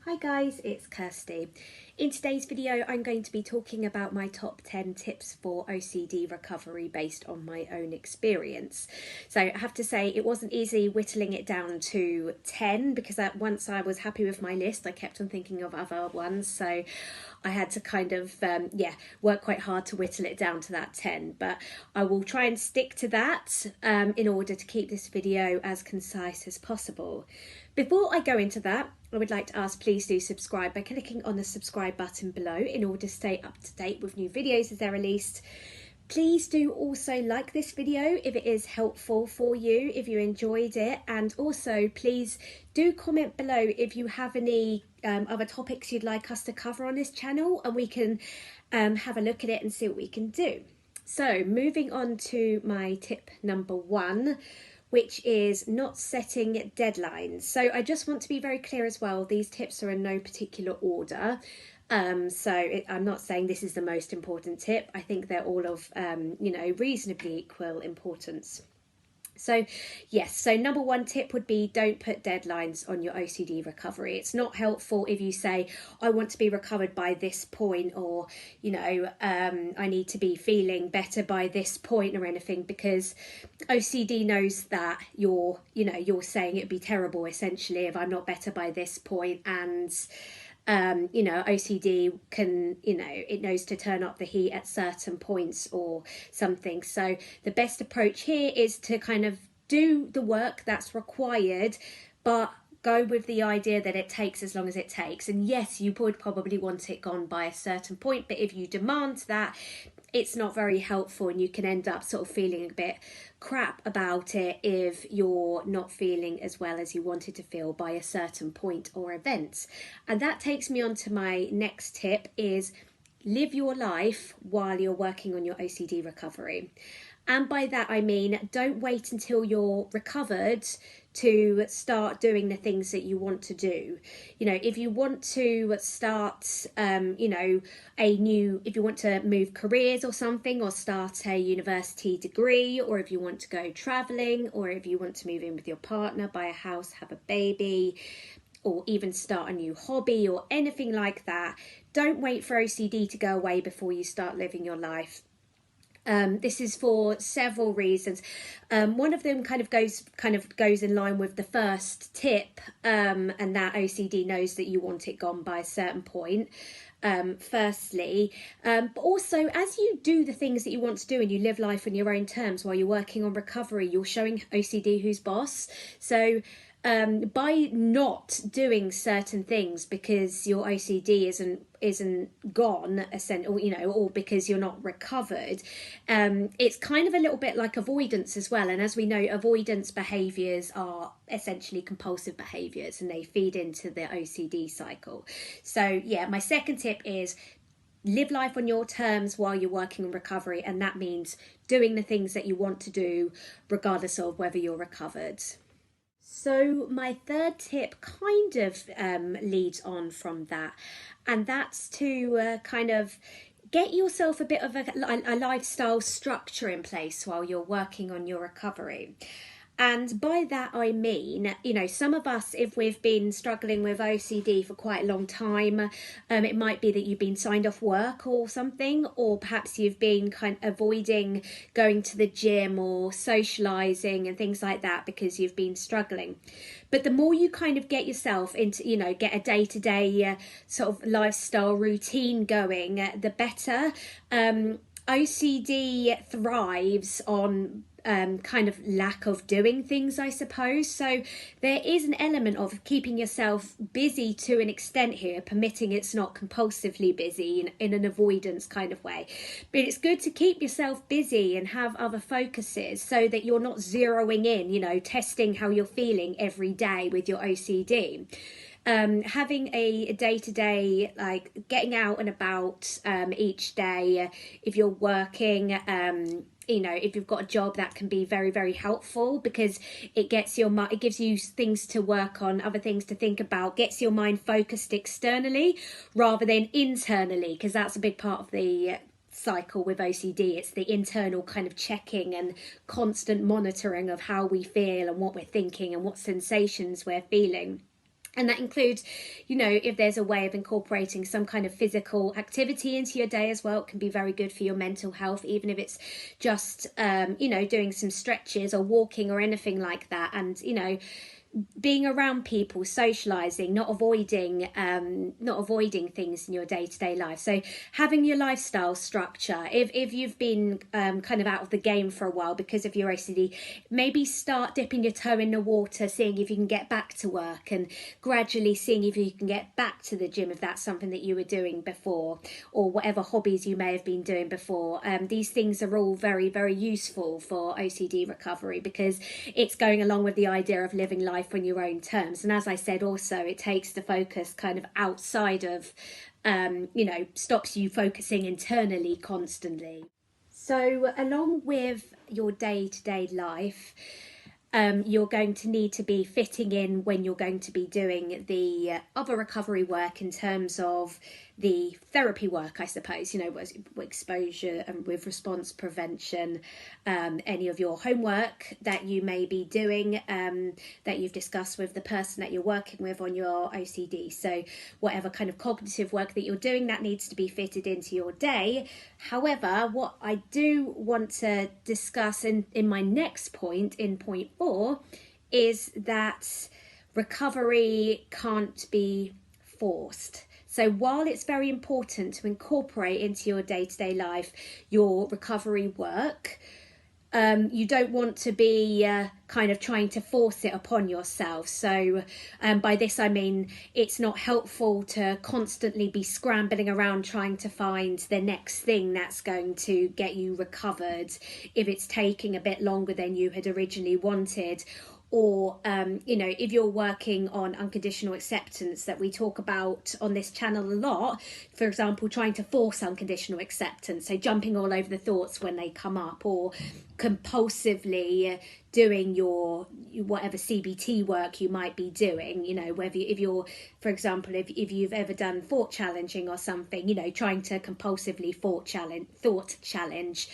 Hi guys, it's Kirsty. In today's video I'm going to be talking about my top 10 tips for OCD recovery based on my own experience. So I have to say it wasn't easy whittling it down to 10 because once I was happy with my list I kept on thinking of other ones, so I had to kind of work quite hard to whittle it down to that 10, but I will try and stick to that in order to keep this video as concise as possible. Before I go into that, I would like to ask please do subscribe by clicking on the subscribe button below in order to stay up to date with new videos as they're released. Please do also like this video if it is helpful for you, if you enjoyed it, and also please do comment below if you have any other topics you'd like us to cover on this channel, and we can have a look at it and see what we can do. So moving on to my tip number 1, which is not setting deadlines. So I just want to be very clear as well, these tips are in no particular order. I'm not saying this is the most important tip. I think they're all of, reasonably equal importance. So yes, so number 1 tip would be don't put deadlines on your OCD recovery. It's not helpful if you say, I want to be recovered by this point, or, I need to be feeling better by this point or anything, because OCD knows that you're saying it'd be terrible essentially if I'm not better by this point, and OCD can, it knows to turn up the heat at certain points or something. So the best approach here is to kind of do the work that's required, but go with the idea that it takes as long as it takes. And yes, you would probably want it gone by a certain point, but if you demand that, it's not very helpful, and you can end up sort of feeling a bit crap about it if you're not feeling as well as you wanted to feel by a certain point or event. And that takes me on to my next tip, is live your life while you're working on your OCD recovery. And by that I mean, don't wait until you're recovered to start doing the things that you want to do. If you want to start, if you want to move careers or something, or start a university degree, or if you want to go traveling, or if you want to move in with your partner, buy a house, have a baby, or even start a new hobby or anything like that, don't wait for OCD to go away before you start living your life. This is for several reasons. One of them kind of goes in line with the first tip, and that OCD knows that you want it gone by a certain point. Firstly, but also as you do the things that you want to do and you live life on your own terms while you're working on recovery, you're showing OCD who's boss. So by not doing certain things because your OCD isn't gone, or because you're not recovered, it's kind of a little bit like avoidance as well. And as we know, avoidance behaviours are essentially compulsive behaviours, and they feed into the OCD cycle. So yeah, my second tip is live life on your terms while you're working on recovery, and that means doing the things that you want to do regardless of whether you're recovered. So my third tip kind of leads on from that, and that's to kind of get yourself a bit of a lifestyle structure in place while you're working on your recovery. And by that I mean, some of us, if we've been struggling with OCD for quite a long time, it might be that you've been signed off work or something, or perhaps you've been kind of avoiding going to the gym or socialising and things like that because you've been struggling. But the more you kind of get yourself into, get a day-to-day sort of lifestyle routine going, the better. OCD thrives on kind of lack of doing things, I suppose. So there is an element of keeping yourself busy to an extent here, permitting it's not compulsively busy in an avoidance kind of way. But it's good to keep yourself busy and have other focuses so that you're not zeroing in, testing how you're feeling every day with your OCD. Having a day-to-day, like getting out and about each day, if you're working, if you've got a job, that can be very, very helpful because it gives you things to work on, other things to think about, gets your mind focused externally rather than internally, because that's a big part of the cycle with OCD. It's the internal kind of checking and constant monitoring of how we feel and what we're thinking and what sensations we're feeling. And that includes, you know, if there's a way of incorporating some kind of physical activity into your day as well, it can be very good for your mental health, even if it's just, you know, doing some stretches or walking or anything like that. And, you know, being around people, socializing, not avoiding things in your day-to-day life. So having your lifestyle structure, if you've been kind of out of the game for a while because of your OCD, maybe start dipping your toe in the water, seeing if you can get back to work, and gradually seeing if you can get back to the gym if that's something that you were doing before, or whatever hobbies you may have been doing before. These things are all very, very useful for OCD recovery, because it's going along with the idea of living life on your own terms. And as I said, also it takes the focus kind of outside of, you know, stops you focusing internally constantly. So along with your day-to-day life, you're going to need to be fitting in when you're going to be doing the other recovery work, in terms of the therapy work, I suppose, you know, exposure and with response prevention, any of your homework that you may be doing, that you've discussed with the person that you're working with on your OCD. So whatever kind of cognitive work that you're doing, that needs to be fitted into your day. However, what I do want to discuss in my next point, in point 4, is that recovery can't be forced. So while it's very important to incorporate into your day-to-day life your recovery work, you don't want to be kind of trying to force it upon yourself. So by this I mean, it's not helpful to constantly be scrambling around trying to find the next thing that's going to get you recovered if it's taking a bit longer than you had originally wanted. Or, you know, if you're working on unconditional acceptance that we talk about on this channel a lot, for example, trying to force unconditional acceptance, so jumping all over the thoughts when they come up, or compulsively doing your whatever CBT work you might be doing, you know, whether if you're, for example, if you've ever done thought challenging or something, you know, trying to compulsively thought challenge.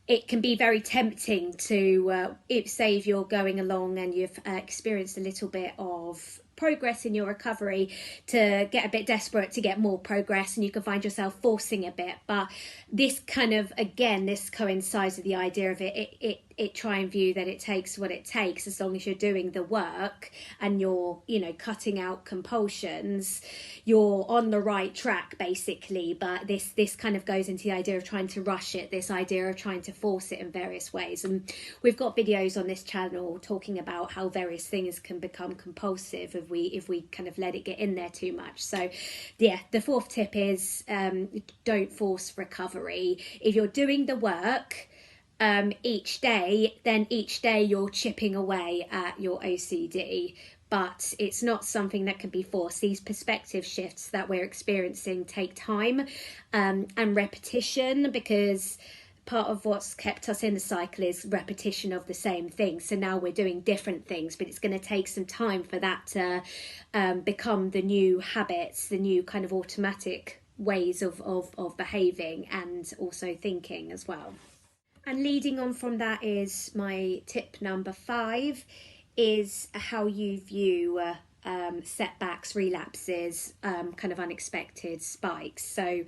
It can be very tempting to, say if you're going along and you've experienced a little bit of progress in your recovery, to get a bit desperate to get more progress, and you can find yourself forcing a bit. But this kind of, again, this coincides with the idea of it try and view that it takes what it takes, as long as you're doing the work and you're, you know, cutting out compulsions, you're on the right track basically. But this kind of goes into the idea of trying to rush it, this idea of trying to force it in various ways. And we've got videos on this channel talking about how various things can become compulsive if we kind of let it get in there too much. So yeah, the 4th tip is don't force recovery. If you're doing the work each day, then each day you're chipping away at your OCD, but it's not something that can be forced. These perspective shifts that we're experiencing take time and repetition, because part of what's kept us in the cycle is repetition of the same thing. So now we're doing different things, but it's going to take some time for that to become the new habits, the new kind of automatic ways of behaving and also thinking as well. And leading on from that is my tip number 5, is how you view setbacks, relapses, kind of unexpected spikes. So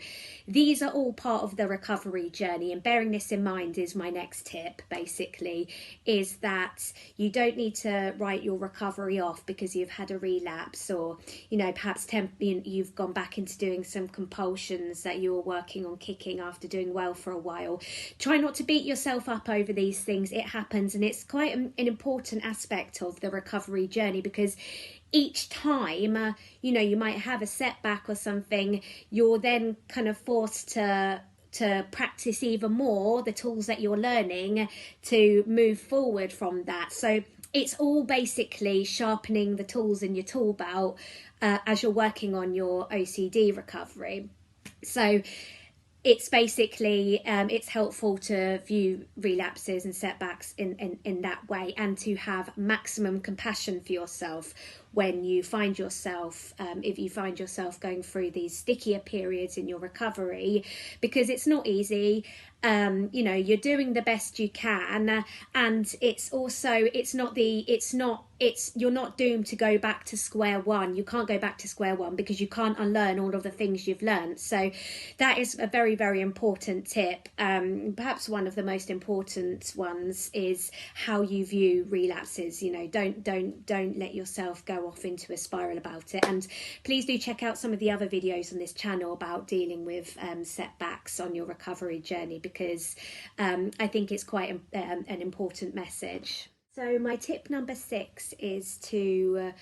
these are all part of the recovery journey, and bearing this in mind is my next tip, basically, is that you don't need to write your recovery off because you've had a relapse, or, you know, perhaps you've gone back into doing some compulsions that you were working on kicking after doing well for a while. Try not to beat yourself up over these things. It happens, and it's quite an important aspect of the recovery journey, because each time, you know, you might have a setback or something, you're then kind of forced to practice even more the tools that you're learning to move forward from that. So it's all basically sharpening the tools in your tool belt as you're working on your OCD recovery. So it's basically, it's helpful to view relapses and setbacks in that way, and to have maximum compassion for yourself when you find yourself, if you find yourself going through these stickier periods in your recovery, because it's not easy. You know, you're doing the best you can, and it's also, you're not doomed to go back to square one. You can't go back to square one because you can't unlearn all of the things you've learned. So that is a very, very important tip. Perhaps one of the most important ones is how you view relapses. You know, don't let yourself go off into a spiral about it. And please do check out some of the other videos on this channel about dealing with setbacks on your recovery journey, because I think it's quite an important message. So my tip number 6 is to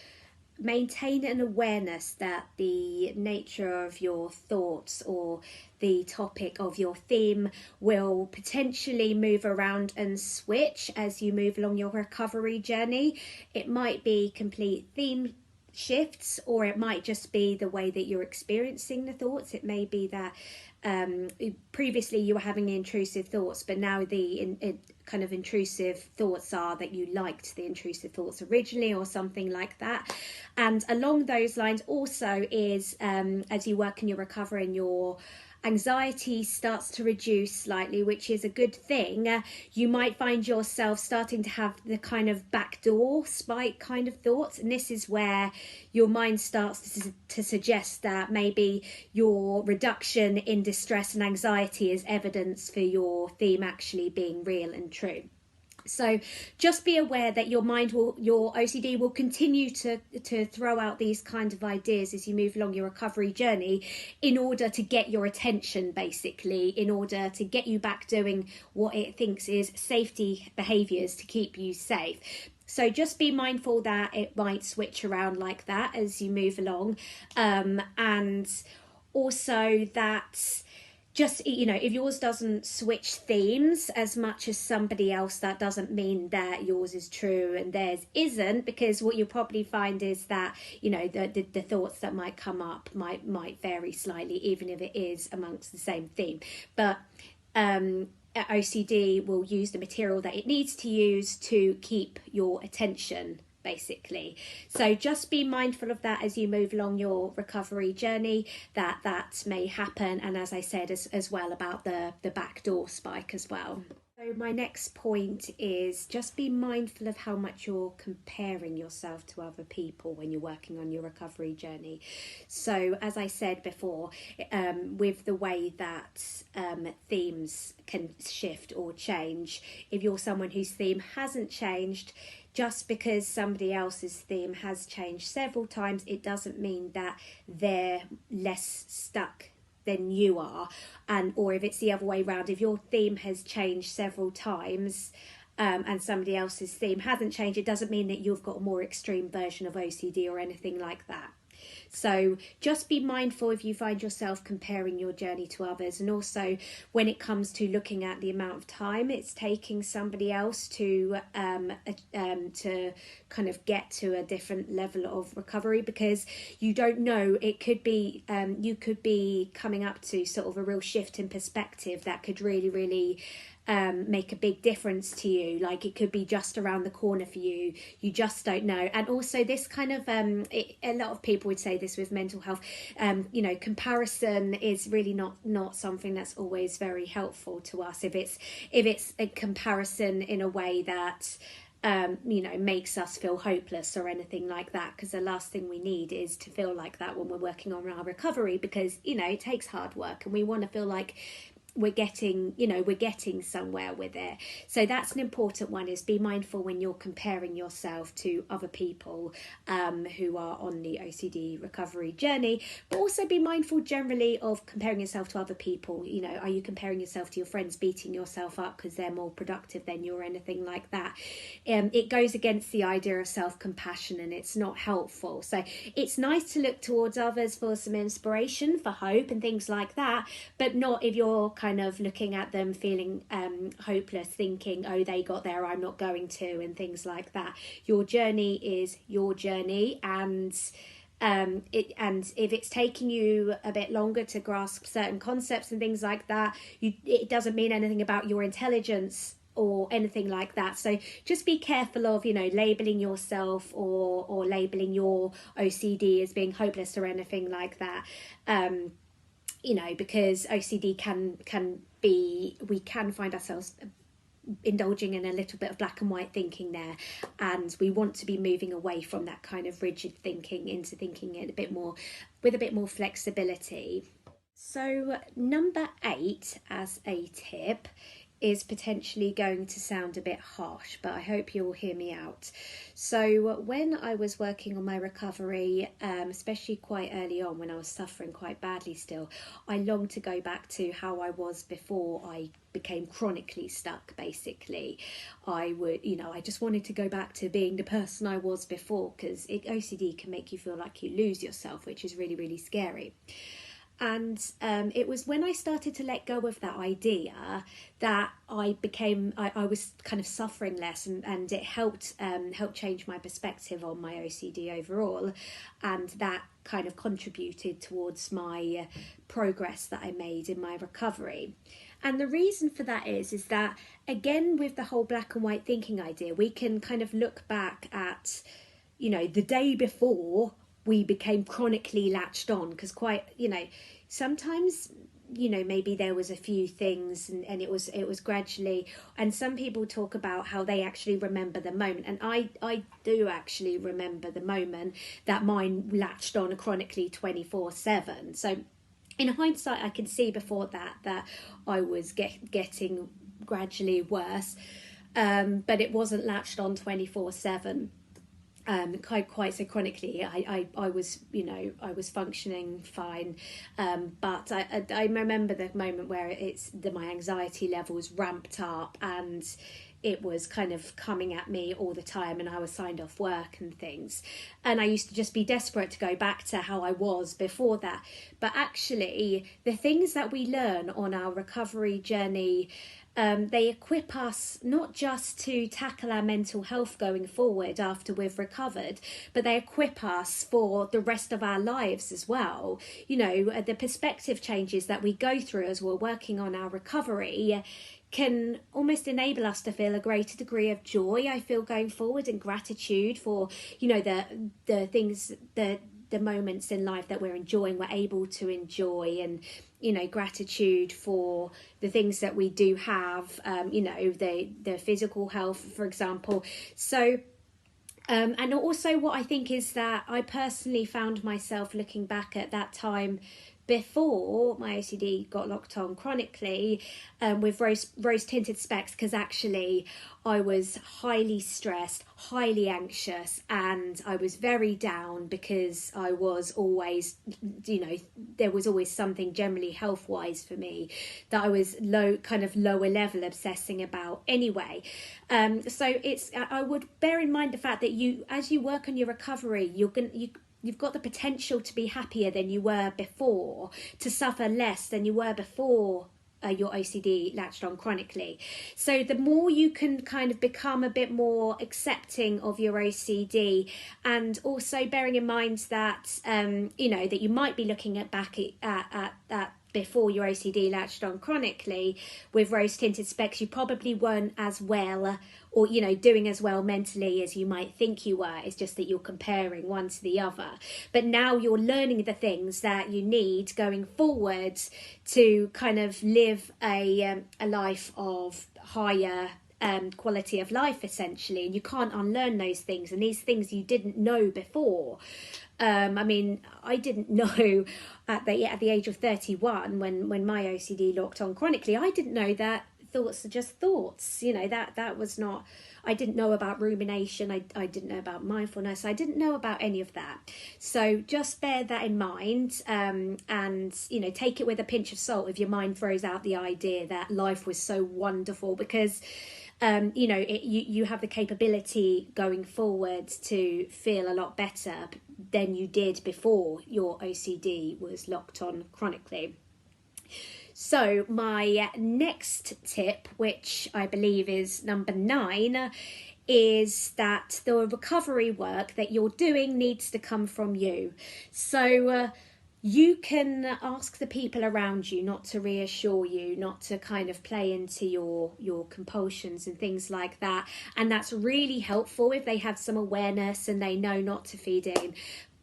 maintain an awareness that the nature of your thoughts or the topic of your theme will potentially move around and switch as you move along your recovery journey. It might be complete theme shifts, or it might just be the way that you're experiencing the thoughts. It may be that previously you were having the intrusive thoughts, but now the kind of intrusive thoughts are that you liked the intrusive thoughts originally, or something like that. And along those lines also is as you work in your recovery and your anxiety starts to reduce slightly, which is a good thing. You might find yourself starting to have the kind of backdoor spike kind of thoughts, and this is where your mind starts to suggest that maybe your reduction in distress and anxiety is evidence for your theme actually being real and true. So just be aware that your OCD will continue to throw out these kind of ideas as you move along your recovery journey, in order to get your attention, basically, in order to get you back doing what it thinks is safety behaviours to keep you safe. So just be mindful that it might switch around like that as you move along, and also that, just, you know, if yours doesn't switch themes as much as somebody else, that doesn't mean that yours is true and theirs isn't, because what you'll probably find is that, you know, the thoughts that might come up might vary slightly, even if it is amongst the same theme. But OCD will use the material that it needs to use to keep your attention, basically. So just be mindful of that as you move along your recovery journey, that may happen. And as I said, as well, about the backdoor spike as well. So my next point is just be mindful of how much you're comparing yourself to other people when you're working on your recovery journey. So as I said before, with the way that themes can shift or change, if you're someone whose theme hasn't changed, just because somebody else's theme has changed several times, it doesn't mean that they're less stuck than you are. And or if it's the other way around, if your theme has changed several times and somebody else's theme hasn't changed, it doesn't mean that you've got a more extreme version of OCD or anything like that. So just be mindful if you find yourself comparing your journey to others, and also when it comes to looking at the amount of time it's taking somebody else to kind of get to a different level of recovery, because you don't know, it could be you could be coming up to sort of a real shift in perspective that could really make a big difference to you. Like, it could be just around the corner for you. You just don't know. And also this kind of a lot of people would say this with mental health, you know, comparison is really not something that's always very helpful to us if it's a comparison in a way that you know, makes us feel hopeless or anything like that, because the last thing we need is to feel like that when we're working on our recovery, because, you know, it takes hard work and we want to feel like we're getting somewhere with it. So that's an important one, is be mindful when you're comparing yourself to other people who are on the OCD recovery journey, but also be mindful generally of comparing yourself to other people. You know, are you comparing yourself to your friends, beating yourself up because they're more productive than you or anything like that? It goes against the idea of self-compassion, and it's not helpful. So it's nice to look towards others for some inspiration, for hope and things like that, but not if you're kind of looking at them feeling hopeless, thinking, oh, they got there, I'm not going to, and things like that. Your journey is your journey, and if it's taking you a bit longer to grasp certain concepts and things like that, it doesn't mean anything about your intelligence or anything like that. So just be careful of, you know, labeling yourself or labeling your OCD as being hopeless or anything like that. You know, because OCD can we can find ourselves indulging in a little bit of black and white thinking there, and we want to be moving away from that kind of rigid thinking into thinking it a bit more with a bit more flexibility. So number 8 as a tip is potentially going to sound a bit harsh, but I hope you'll hear me out. So when I was working on my recovery, especially quite early on when I was suffering quite badly still, I longed to go back to how I was before I became chronically stuck. Basically, I just wanted to go back to being the person I was before, because OCD can make you feel like you lose yourself, which is really, really scary. And it was when I started to let go of that idea that I was kind of suffering less, and it helped change my perspective on my OCD overall, and that kind of contributed towards my progress that I made in my recovery. And the reason for that is that, again, with the whole black and white thinking idea, we can kind of look back at, the day before we became chronically latched on, because sometimes maybe there was a few things and it was gradually, and some people talk about how they actually remember the moment, and I do actually remember the moment that mine latched on chronically 24/7. So in hindsight, I can see before that I was getting gradually worse, but it wasn't latched on 24/7. Quite so chronically. I was I was functioning fine, but I remember the moment where my anxiety levels ramped up, and it was kind of coming at me all the time, and I was signed off work and things, and I used to just be desperate to go back to how I was before that. But actually, the things that we learn on our recovery journey, they equip us not just to tackle our mental health going forward after we've recovered, but they equip us for the rest of our lives as well. The perspective changes that we go through as we're working on our recovery can almost enable us to feel a greater degree of joy, I feel, going forward, and gratitude for the things, the moments in life that we're enjoying, we're able to enjoy, and gratitude for the things that we do have, the physical health, for example. So and also what I think is that I personally found myself looking back at that time before my OCD got locked on chronically, with rose tinted specs, because actually I was highly stressed, highly anxious, and I was very down because I was always, there was always something generally health wise for me that I was lower level obsessing about anyway. So I would bear in mind the fact that as you work on your recovery, you've got the potential to be happier than you were before, to suffer less than you were before your OCD latched on chronically. So the more you can kind of become a bit more accepting of your OCD, and also bearing in mind that that you might be looking back at before your OCD latched on chronically with rose tinted specs, you probably weren't as well, or doing as well mentally as you might think you were. It's just that you're comparing one to the other. But now you're learning the things that you need going forward to kind of live a life of higher quality of life, essentially, and you can't unlearn those things, and these things you didn't know before. I didn't know at the age of 31 when my OCD locked on chronically. I didn't know that thoughts are just thoughts. That was not. I didn't know about rumination. I didn't know about mindfulness. I didn't know about any of that. So just bear that in mind, and take it with a pinch of salt if your mind throws out the idea that life was so wonderful, because you have the capability going forward to feel a lot better than you did before your OCD was locked on chronically. So my next tip, which I believe is number 9, is that the recovery work that you're doing needs to come from you. So you can ask the people around you not to reassure you, not to kind of play into your compulsions and things like that. And that's really helpful if they have some awareness and they know not to feed in.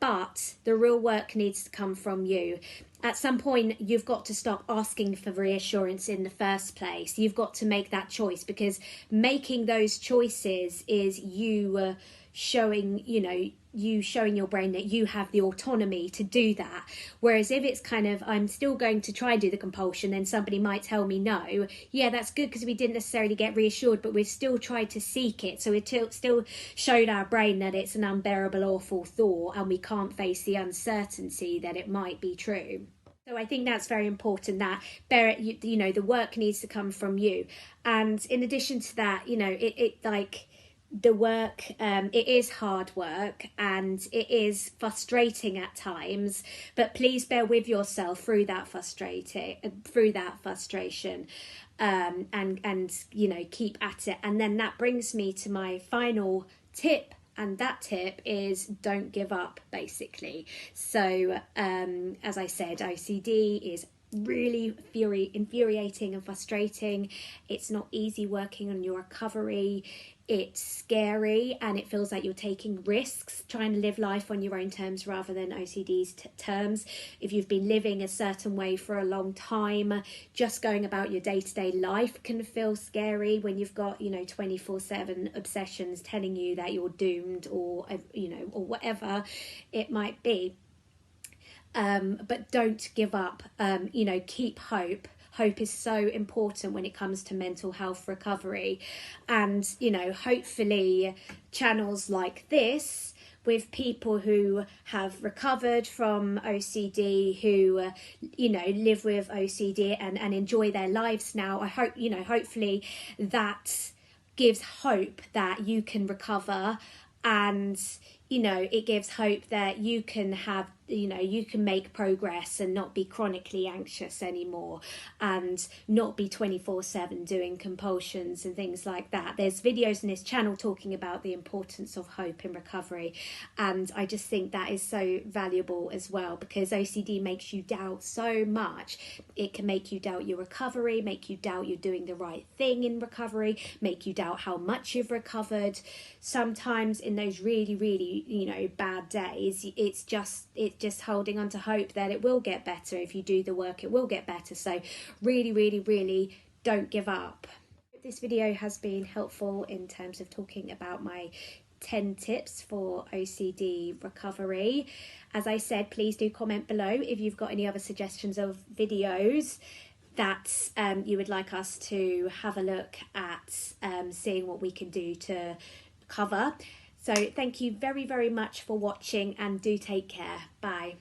But the real work needs to come from you. At some point, you've got to stop asking for reassurance in the first place. You've got to make that choice, because making those choices is you showing your brain that you have the autonomy to do that. Whereas if it's kind of, I'm still going to try and do the compulsion, then somebody might tell me no. Yeah, that's good, because we didn't necessarily get reassured, but we've still tried to seek it. So it still showed our brain that it's an unbearable, awful thought, and we can't face the uncertainty that it might be true. So I think that's very important, that the work needs to come from you. And in addition to that, the work, it is hard work and it is frustrating at times, but please bear with yourself through that frustration, and keep at it. And then that brings me to my final tip, and that tip is don't give up, basically. So as I said, OCD is really infuriating and frustrating. It's not easy working on your recovery. It's scary, and it feels like you're taking risks trying to live life on your own terms rather than OCD's terms. If you've been living a certain way for a long time, just going about your day-to-day life can feel scary when you've got 24/7 obsessions telling you that you're doomed, or or whatever it might be. But don't give up. Keep hope. Hope is so important when it comes to mental health recovery. And, hopefully channels like this with people who have recovered from OCD, who, live with OCD and enjoy their lives now. I hope, hopefully that gives hope that you can recover, and, it gives hope that you can have, you can make progress and not be chronically anxious anymore, and not be 24/7 doing compulsions and things like that. There's videos in this channel talking about the importance of hope in recovery, and I just think that is so valuable as well, because OCD makes you doubt so much. It can make you doubt your recovery, make you doubt you're doing the right thing in recovery, make you doubt how much you've recovered. Sometimes in those really, really, bad days, it's just holding on to hope that it will get better. If you do the work, it will get better. So really, really, really don't give up. This video has been helpful in terms of talking about my 10 tips for OCD recovery. As I said, please do comment below if you've got any other suggestions of videos that you would like us to have a look at, seeing what we can do to cover. So thank you very, very much for watching, and do take care. Bye.